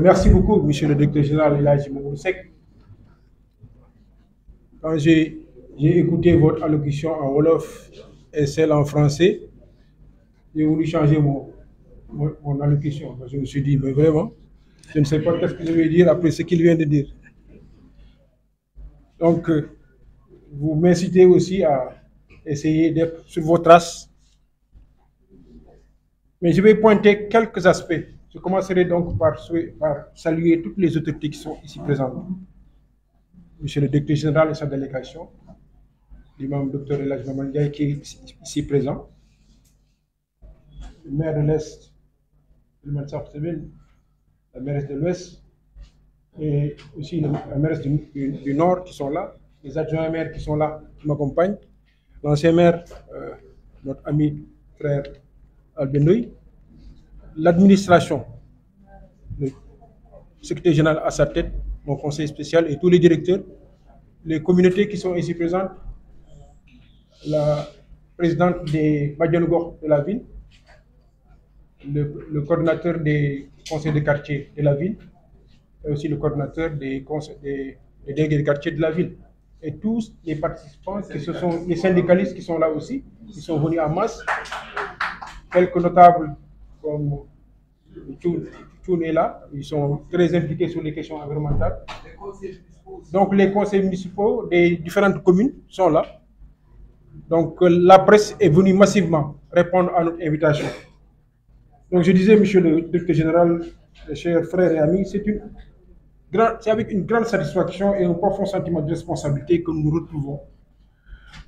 Merci beaucoup, monsieur le directeur général Elhadji Mamadou Seck. Quand j'ai écouté votre allocution en Wolof et celle en français, j'ai voulu changer mon allocution. Je me suis dit, mais vraiment, je ne sais pas qu'est-ce que je vais dire après ce qu'il vient de dire. Donc, vous m'incitez aussi à essayer d'être sur vos traces. Mais je vais pointer quelques aspects. Je commencerai donc par saluer toutes les autorités qui sont ici présentes. Monsieur le directeur général et sa délégation, l'imam Dr Elhadji Mamadou Ndiaye qui est ici présent, le maire de l'Est, le maire la mairesse de l'Ouest, et aussi la mairesse du Nord qui sont là, les adjoints maires qui sont là, qui m'accompagnent, l'ancien maire, notre ami frère Albendoy, l'administration, le secrétaire général à sa tête, mon conseil spécial et tous les directeurs, les communautés qui sont ici présentes, la présidente des Badianougor de la ville, le coordinateur des conseils de quartier de la ville, et aussi le coordinateur des délégués de quartier de la ville. Et tous les participants, ce sont les syndicalistes qui sont là aussi, qui sont venus en masse, quelques notables comme Tchoun est là, ils sont très impliqués sur les questions environnementales. Donc les conseils municipaux des différentes communes sont là. Donc la presse est venue massivement répondre à notre invitation. Donc je disais, monsieur le directeur général, chers frères et amis, c'est avec une grande satisfaction et un profond sentiment de responsabilité que nous nous retrouvons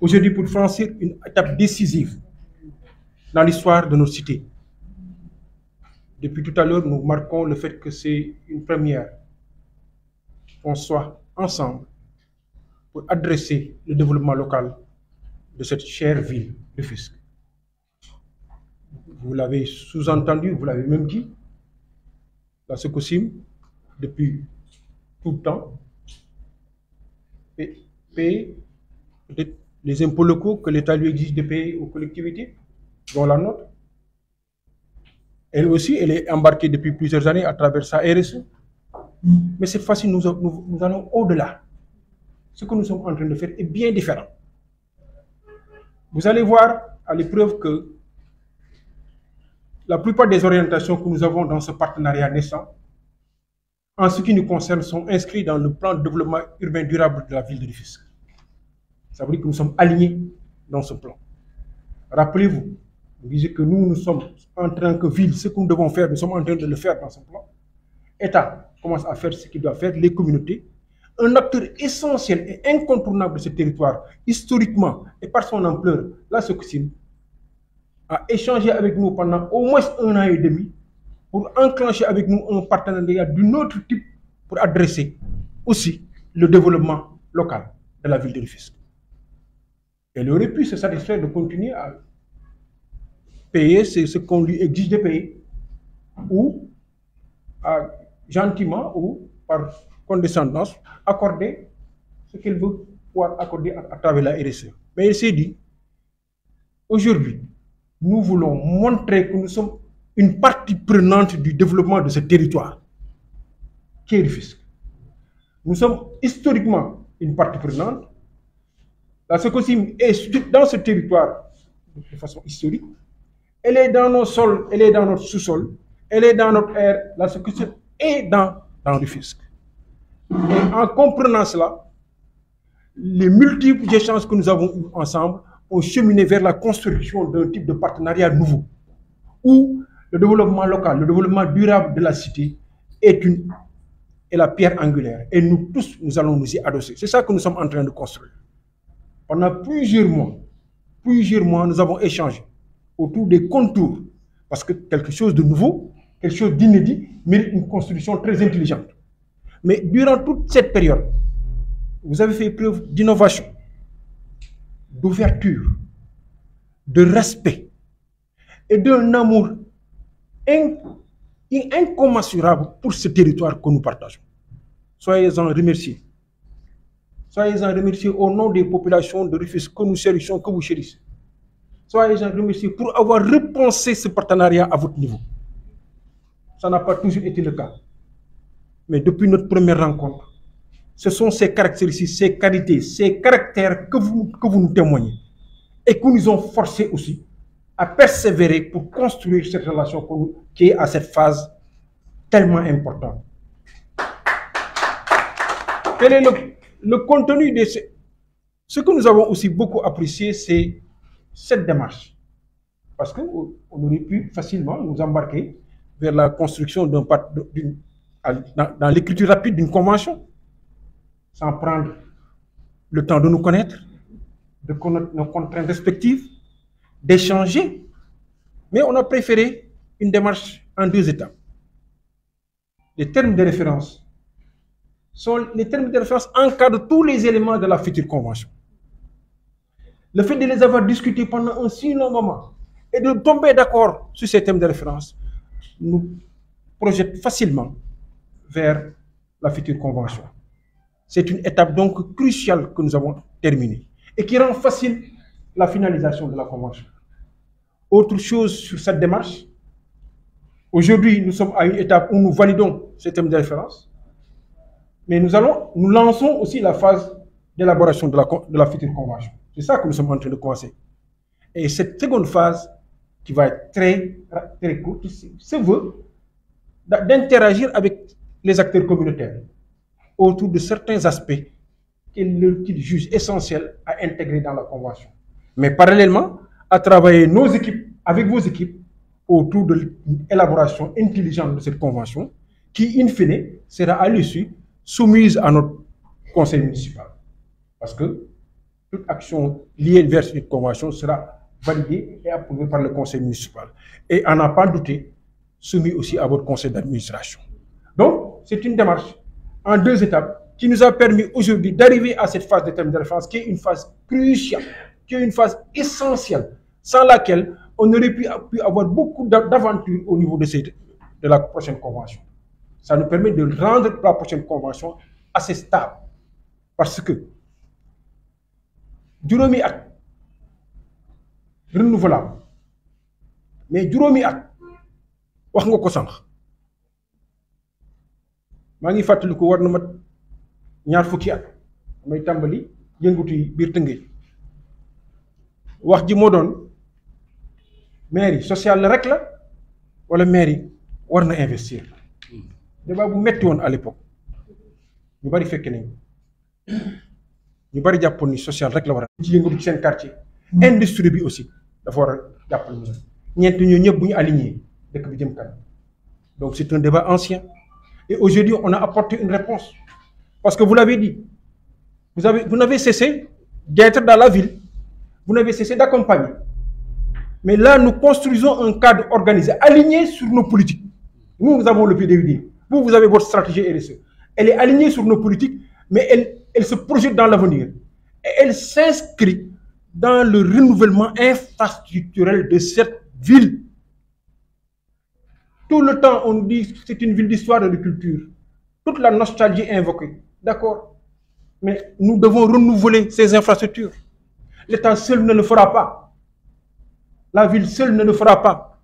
aujourd'hui pour franchir une étape décisive dans l'histoire de nos cités. Depuis tout à l'heure, nous marquons le fait que c'est une première qu'on soit ensemble pour adresser le développement local de cette chère ville de Rufisque. Vous l'avez sous-entendu, vous l'avez même dit, la SOCOSIM, depuis tout le temps, paye peut-être les impôts locaux que l'État lui exige de payer aux collectivités, dont la nôtre. Elle aussi, elle est embarquée depuis plusieurs années à travers sa RSE. Mais cette fois-ci, nous allons au-delà. Ce que nous sommes en train de faire est bien différent. Vous allez voir à l'épreuve que la plupart des orientations que nous avons dans ce partenariat naissant, en ce qui nous concerne, sont inscrites dans le plan de développement urbain durable de la ville de Rufisque. Ça veut dire que nous sommes alignés dans ce plan. Rappelez-vous, vous disiez que nous sommes en train que ville, ce que nous devons faire, nous sommes en train de le faire dans ce plan. L'État commence à faire ce qu'il doit faire, les communautés. Un acteur essentiel et incontournable de ce territoire, historiquement et par son ampleur, la SOCOSIM, a échangé avec nous pendant au moins 1 an et demi pour enclencher avec nous un partenariat d'un autre type pour adresser aussi le développement local de la ville de Rufisque. Elle aurait pu se satisfaire de continuer à payer ce qu'on lui exige de payer, ou gentiment ou par condescendance accorder ce qu'elle veut pouvoir accorder à travers la RSE. Mais elle s'est dit, aujourd'hui, nous voulons montrer que nous sommes une partie prenante du développement de ce territoire, qui est Rufisque. Nous sommes historiquement une partie prenante. La SOCOSIM est dans ce territoire de façon historique. Elle est dans nos sols, elle est dans notre sous-sol, elle est dans notre air. La SOCOSIM est dans Rufisque. Et en comprenant cela, les multiples échanges que nous avons eus ensemble ont cheminé vers la construction d'un type de partenariat nouveau, où le développement local, le développement durable de la cité est la pierre angulaire. Et nous tous, nous allons nous y adosser. C'est ça que nous sommes en train de construire. Pendant plusieurs mois, nous avons échangé autour des contours, parce que quelque chose de nouveau, quelque chose d'inédit, mérite une construction très intelligente. Mais durant toute cette période, vous avez fait preuve d'innovation, d'ouverture, de respect et d'un amour incommensurable pour ce territoire que nous partageons. Soyez-en remerciés. Soyez-en remerciés au nom des populations de Rufisque que nous chérissons, que vous chérissez. Soyez-en remerciés pour avoir repensé ce partenariat à votre niveau. Ça n'a pas toujours été le cas. Mais depuis notre première rencontre, ce sont ces caractéristiques, ces qualités, ces caractères que vous nous témoignez et qui nous ont forcés aussi à persévérer pour construire cette relation qui est à cette phase tellement importante. Quel est le contenu de ce que nous avons aussi beaucoup apprécié, c'est cette démarche. Parce qu'on aurait pu facilement nous embarquer vers la construction dans l'écriture rapide d'une convention, sans prendre le temps de nous connaître, de connaître nos contraintes respectives, d'échanger. Mais on a préféré une démarche en 2 étapes. Les termes de référence encadrent tous les éléments de la future convention. Le fait de les avoir discutés pendant un si long moment et de tomber d'accord sur ces thèmes de référence nous projette facilement vers la future convention. C'est une étape donc cruciale que nous avons terminée et qui rend facile la finalisation de la convention. Autre chose sur cette démarche, aujourd'hui nous sommes à une étape où nous validons ces thèmes de référence, mais nous lançons aussi la phase d'élaboration de la future convention. C'est ça que nous sommes en train de commencer. Et cette seconde phase, qui va être très, très courte, se veut d'interagir avec les acteurs communautaires autour de certains aspects qu'ils jugent essentiels à intégrer dans la convention. Mais parallèlement, à travailler nos équipes, avec vos équipes, autour de l'élaboration intelligente de cette convention, qui, in fine, sera à l'issue soumise à notre conseil municipal. Parce que toute action liée vers cette convention sera validée et approuvée par le conseil municipal. Et à n'en pas douter, soumis aussi à votre conseil d'administration. Donc, c'est une démarche en 2 étapes qui nous a permis aujourd'hui d'arriver à cette phase de thème de référence qui est une phase cruciale, qui est une phase essentielle, sans laquelle on aurait pu avoir beaucoup d'aventures au niveau de la prochaine convention. Ça nous permet de rendre la prochaine convention assez stable. Parce que juróomi at renouvelable mais juróomi at wax nga ko sànq maa ngi fàttaliku war na mat ñaar fukki at may tàmbali yëngutu yi biir Tëngéej wax ji moo doon mairie sociale la rek la wala mairie war na investir débat bu metti woon à l'époque ñu bari fekke nañ ñu bari jàppoon ni social rek la war a ci yëngatu ci seen quartier industrie bi aussi dafa war a jàppal ñu ñeent ñoo ñëpp bu ñu aligné dëkk bi jëm kanam. Donc c'est un débat ancien et aujourd'hui on a apporté une réponse parce que vous l'avez dit, vous n'avez cessé d'être dans la ville, vous n'avez cessé d'accompagner, mais là nous construisons un cadre organisé aligné sur nos politiques. Nous avons le PDUD, vous avez votre stratégie RSE, elle est alignée sur nos politiques, mais elle se projette dans l'avenir et elle s'inscrit dans le renouvellement infrastructurel de cette ville. Tout le temps, on dit que c'est une ville d'histoire et de culture. Toute la nostalgie est invoquée. D'accord. Mais nous devons renouveler ces infrastructures. L'État seul ne le fera pas. La ville seule ne le fera pas.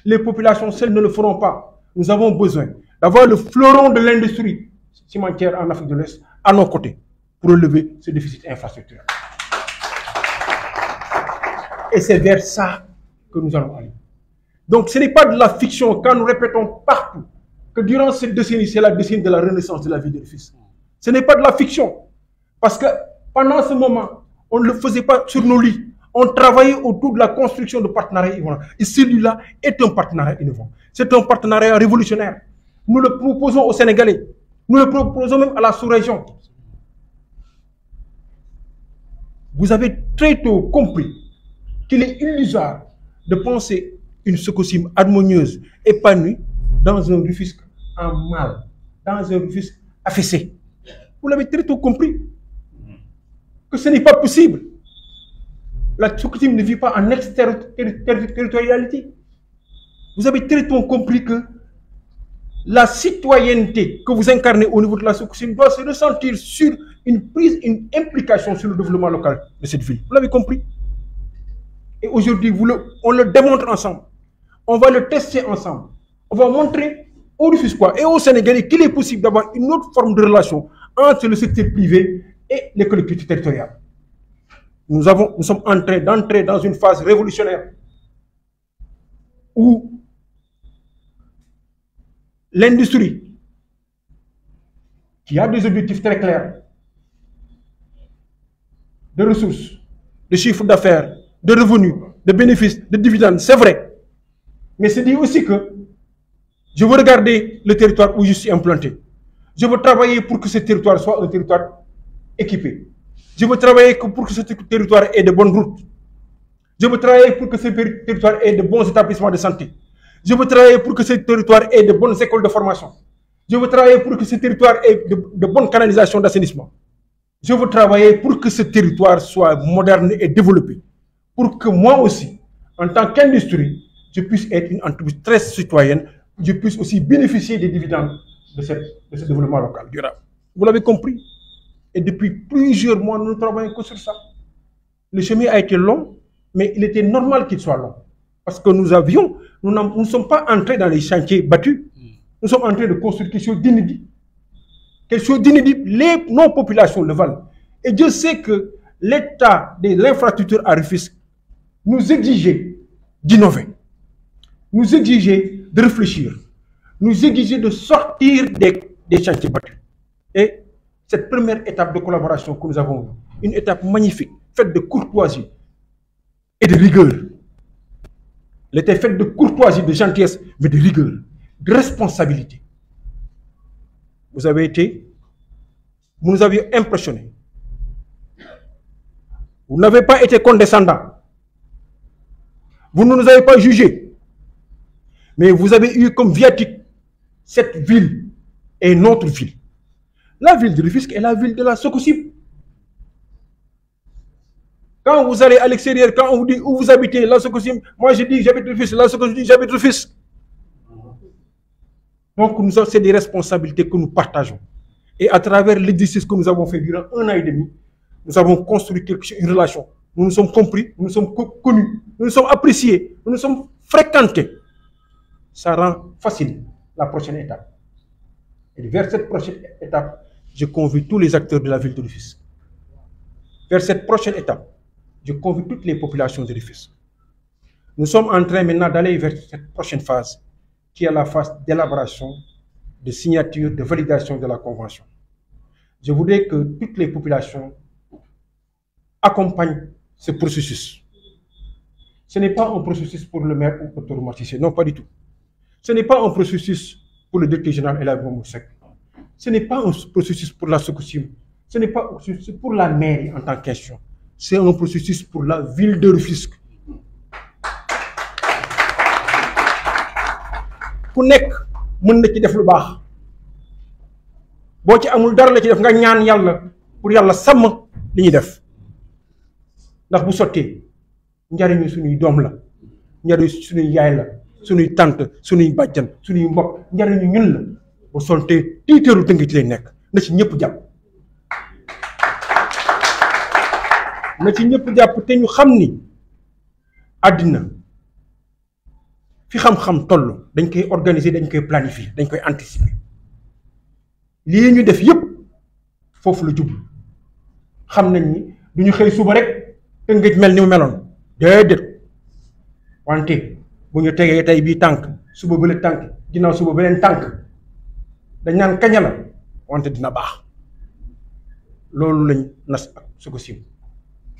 Les populations seules ne le feront pas. Nous avons besoin d'avoir le fleuron de l'industrie cimentière en Afrique de l'Est à nos côtés pour relever ce déficit infrastructurel. Et c'est vers ça que nous allons aller. Donc ce n'est pas de la fiction quand nous répétons partout que durant cette décennie, c'est la décennie de la renaissance de la vie de Rufisque. Ce n'est pas de la fiction. Parce que pendant ce moment, on ne le faisait pas sur nos lits. On travaillait autour de la construction de partenariats innovants. Et celui-là est un partenariat innovant. C'est un partenariat révolutionnaire. Nous le proposons aux Sénégalais. Nous le proposons même à la sous-région. Vous avez très tôt compris qu'il est illusoire de penser une Sococim harmonieuse, épanouie, dans un Rufisque en mal, dans un Rufisque affaissé. Vous l'avez très tôt compris que ce n'est pas possible. La Sococim ne vit pas en extraterritorialité. Vous avez très tôt compris que la citoyenneté que vous incarnez au niveau de la Sococim doit se ressentir sur une implication sur le développement local de cette ville. Vous l'avez compris? Et aujourd'hui, on le démontre ensemble. On va le tester ensemble. On va montrer aux Rufisquois et aux Sénégalais qu'il est possible d'avoir une autre forme de relation entre le secteur privé et les collectivités territoriales. Nous sommes en train d'entrer dans une phase révolutionnaire où l'industrie, qui a des objectifs très clairs de ressources, de chiffre d'affaires, de revenus, de bénéfices, de dividendes, c'est vrai. Mais c'est dit aussi que je veux regarder le territoire où je suis implanté. Je veux travailler pour que ce territoire soit un territoire équipé. Je veux travailler pour que ce territoire ait de bonnes routes. Je veux travailler pour que ce territoire ait de bons établissements de santé. Je veux travailler pour que ce territoire ait de bonnes écoles de formation. Je veux travailler pour que ce territoire ait de bonnes canalisations d'assainissement. Je veux travailler pour que ce territoire soit moderne et développé. Pour que moi aussi, en tant qu'industrie, je puisse être une entreprise très citoyenne, je puisse aussi bénéficier des dividendes de ce développement local durable. Vous l'avez compris? Et depuis plusieurs mois, nous ne travaillons que sur ça. Le chemin a été long, mais il était normal qu'il soit long. Parce que nous ne sommes pas entrés dans les chantiers battus. Nous sommes en train de construire quelque chose d'inédit. Quelque chose d'inédit, nos populations le valent. Et Dieu sait que l'état de l'infrastructure à Rufisque nous exigeait d'innover, nous exigeait de réfléchir, nous exigeait de sortir des chantiers battus. Et cette première étape de collaboration que nous avons eue, une étape magnifique, faite de courtoisie et de rigueur. Elle était faite de courtoisie, de gentillesse, mais de rigueur, de responsabilité. Vous nous avez impressionnés. Vous n'avez pas été condescendants. Vous ne nous avez pas jugés. Mais vous avez eu comme viatique cette ville et notre ville. La ville de Rufisque est la ville de la Sococim. Quand vous allez à l'extérieur, quand on vous dit où vous habitez, la Sococim, moi je dis j'habite Rufisque, la Sococim dit j'habite Rufisque. Donc c'est des responsabilités que nous partageons. Et à travers l'exercice que nous avons fait durant 1 an et demi, nous avons construit une relation. Nous nous sommes compris, nous nous sommes connus, nous nous sommes appréciés, nous nous sommes fréquentés. Ça rend facile la prochaine étape. Et vers cette prochaine étape, je convie tous les acteurs de la ville de Rufisque. Vers cette prochaine étape, je convie toutes les populations de Rufisque. Nous sommes en train maintenant d'aller vers cette prochaine phase, qui est la phase d'élaboration, de signature, de validation de la convention. Je voudrais que toutes les populations accompagnent ce processus. Ce n'est pas un processus pour le maire ou pour Oumar Cissé, non, pas du tout. Ce n'est pas un processus pour le directeur général El Hadji Mamadou Seck. Ce n'est pas un processus pour la Sococim. Ce n'est pas un processus pour la mairie en tant que question. C'est un processus pour la ville de Rufisque. Ku nekk mën na ci def lu baax boo ci amul dara la ci def nga ñaan yàlla pour yàlla sàmm li ñuy def ndax bu sottee njariñu suñuy doom la njariñu suñuy yaay la suñuy tante suñuy bàjjan suñuy mbokk njariñu ñun la bu sottee tiiteeru tënk ci lay nekk na ci ñëpp jàpp na ci ñëpp jàpp te ñu xam ni àddina fi xam-xam toll dañ koy organiser dañ koy planifier dañ koy anticiper lii ñu def yëpp foofu la jublu xam nañ ni du ñu xëy suba rek te ngëj mel ni mu meloon déedéet wante bu ñu tegee tey bii tànk suba bële tànk ginnaaw suba beneen tànk dañ naan kaña la wante dina baax loolu lañ nas ak Sococim.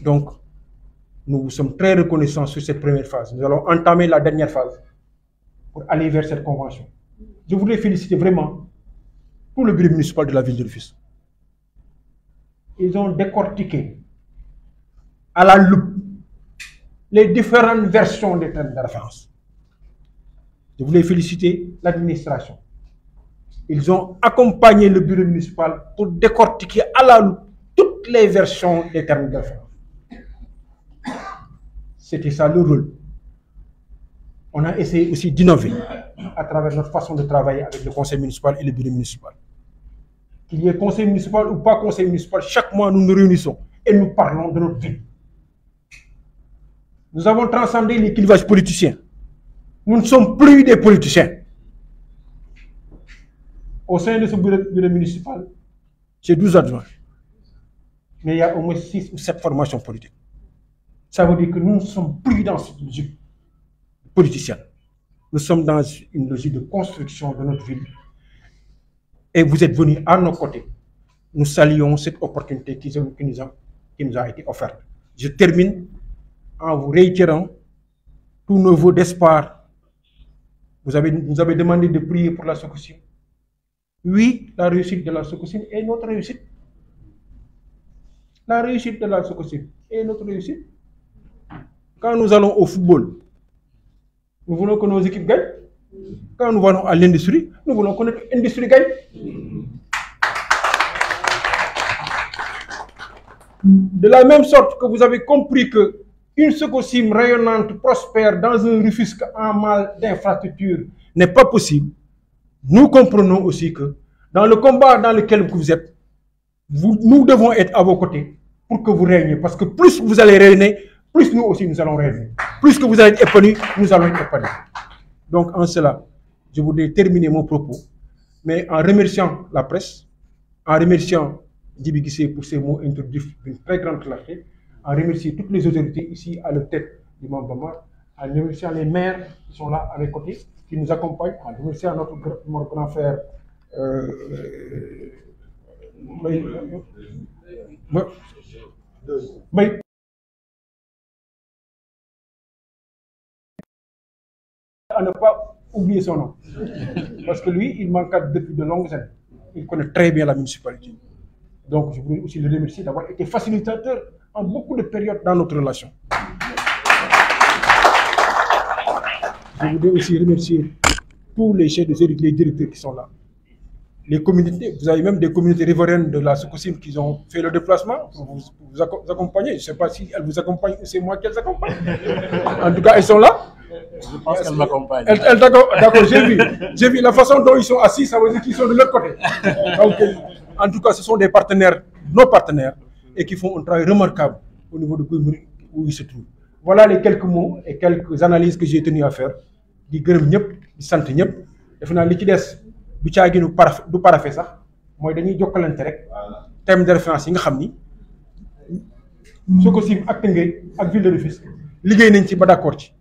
Donc nous sommes très reconnaissants sur cette première phase. Nous allons entamer la dernière phase pour aller vers cette convention. Je voudrais féliciter vraiment tout le bureau municipal de la ville de Rufisque. Ils ont décortiqué à la loupe les différentes versions des termes de référence. Je voulais féliciter l'administration. Ils ont accompagné le bureau municipal pour décortiquer à la loupe toutes les versions des termes de référence. C'était ça le rôle. On a essayé aussi d'innover. à travers notre façon de travailler avec le conseil municipal et le bureau municipal. Qu'il y ait conseil municipal ou pas conseil municipal, chaque mois nous nous réunissons et nous parlons de notre vie. Nous avons transcendé les clivages politiciens. Nous ne sommes plus des politiciens. Au sein de ce bureau municipal, j'ai 12 adjoints. Mais il y a au moins 6 ou 7 formations politiques. Ça veut dire que nous ne sommes plus dans cette logique politicienne. Nous sommes dans une logique de construction de notre ville. Et vous êtes venus à nos côtés. Nous saluons cette opportunité qui nous a été offerte. Je termine en vous réitérant tous nos vœux d'espoir. Vous avez demandé de prier pour la Sococim. Oui, la réussite de la Sococim est notre réussite. La réussite de la Sococim est notre réussite. Quand nous allons au football, nous voulons que nos équipes gagnent. Quand nous allons à l'industrie, nous voulons que notre industrie gagne. De la même sorte que vous avez compris que une Sococim rayonnante, prospère dans un Rufisque en mal d'infrastructure n'est pas possible, nous comprenons aussi que dans le combat dans lequel vous êtes, nous devons être à vos côtés pour que vous régniez. Parce que plus vous allez régner, plus nous aussi nous allons régner. Plus que vous allez être épanouis, nous allons être épanouis. Donc en cela, je voudrais terminer mon propos, mais en remerciant la presse, en remerciant Djibi Guissé pour ses mots introductifs d'une très grande clarté, en remerciant toutes les autorités ici à la tête du Mambamar, en remerciant les maires qui sont là à mes côtés, qui nous accompagnent, en remerciant notre grand frère à ne pas oublier son nom. Parce que lui, il m'encadre depuis de longues années. Il connaît très bien la municipalité. Donc, je voulais aussi le remercier d'avoir été facilitateur en beaucoup de périodes dans notre relation. Je voudrais aussi remercier tous les chefs de service, les directeurs qui sont là. Les communautés, vous avez même des communautés riveraines de la Sococim qui ont fait le déplacement pour vous accompagner. Je ne sais pas si elles vous accompagnent ou c'est moi qui les accompagne. En tout cas, elles sont là. Je pense qu'elles m'accompagnent. D'accord, j'ai vu la façon dont ils sont assis, ça veut dire qu'ils sont de l'autre côté. Donc, en tout cas, ce sont des partenaires, nos partenaires, et qui font un travail remarquable au niveau de où ils se trouvent. Voilà les quelques mots et quelques analyses que j'ai tenu à faire. Di gërëm ñëpp, di sant ñëpp. Defe naa li ci des du caaginu du parafé sax mooy dañuy jokkalante rek thème de référence yi nga xam ni Sococim ak Tëngéej ak ville de Rufisque liggéey nañ ci ba d'accord ci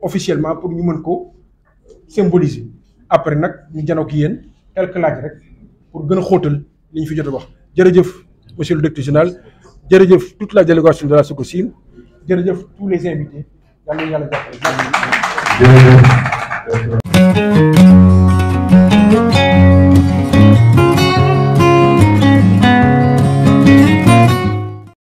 officiellement pour ñu mën ko symboliser. Après nag ñu janoo ak yéen quelques laaj rek pour gën a xóotal li ñu fi jot a wax. Jërëjëf monsieur le directeur général, jërëjëf toute la délégation de la Sococim, jërëjëf tous les invités. Yàlla na yàlla jàppale.